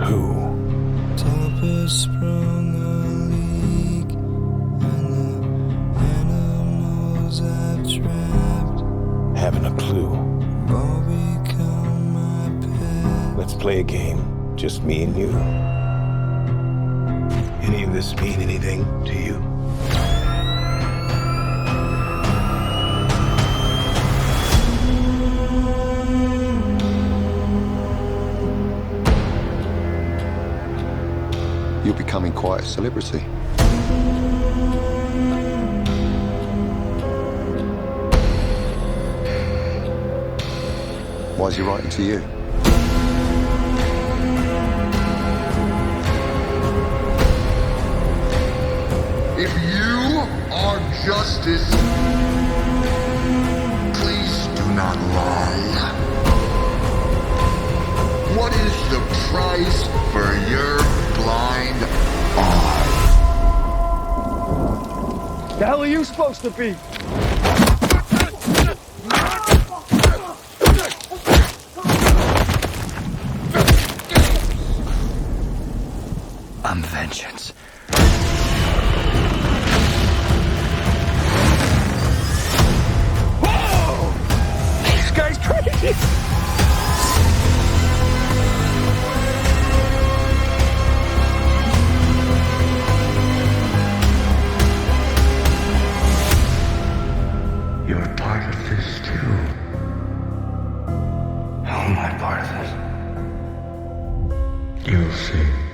Who? Topper sprung a leak, and the animals I've trapped Haven't a clue. all become my pet. Let's play a game. Just me and you. Any of this mean anything to you? You're becoming quite a celebrity. Why is he writing to you? If you are justice, please do not lie. What is the price for your blind eye? The hell are you supposed to be? I'm vengeance. Whoa! This guy's crazy! You're part of this too. How am I part of this? You'll see.